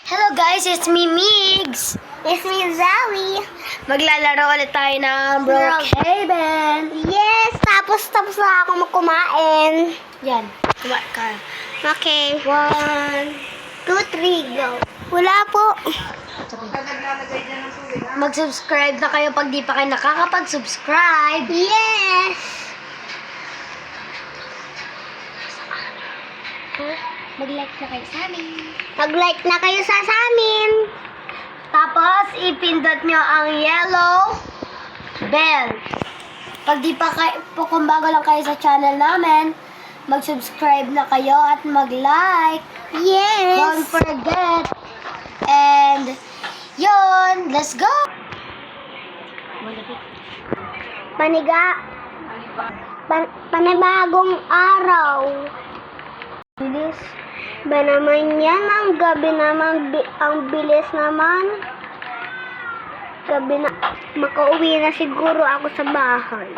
Hello guys, it's me Migs. It's me, Zoe. Maglalaro ulit tayo ng Brookhaven. Yes, tapos na ako kumain. Yan, kumain ka. Okay. 1, 2, 3, go. Wala po. mag-subscribe na kayo pag di pa kayo nakakapag-subscribe. Yes. Mag-like na kayo sa amin. Mag-like na kayo sa amin. Tapos, ipindot nyo ang yellow bell. Pag di pa kayo, kung bago lang kayo sa channel namin, mag-subscribe na kayo at mag-like. Yes. Don't forget. And, yun, let's go! Paniga. Panibagong araw. Bilis. Ba naman yan? Ang gabi naman, ang bilis naman. Gabi na, makauwi na siguro ako sa bahay.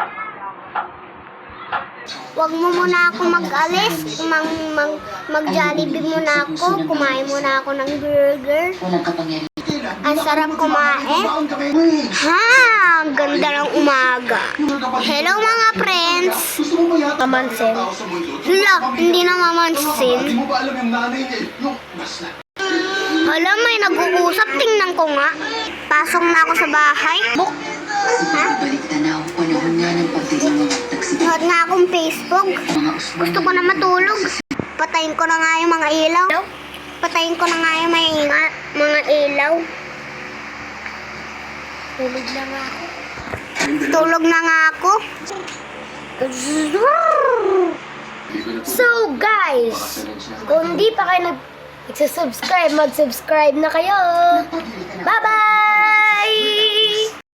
Huwag mo muna ako mag-alis. Mag-Jollibee muna ako. Kumain muna ako ng burger. Ang sarap kumain. Ha! Ang ganda ng umaga. Hello mga friends. Kamansin. Hala, hindi na mamansin. Hala, may nag-uusap. Tingnan ko nga. Pasok na ako sa bahay. Ha? Nood nga akong Facebook. Gusto ko na matulog. Patayin ko na nga yung mga ilaw. Patayin ko na nga yung mga ilaw. Tulog na nga ako. Tulog na nga ako. So guys, kung di pa kayo nag-subscribe, mag-subscribe na kayo.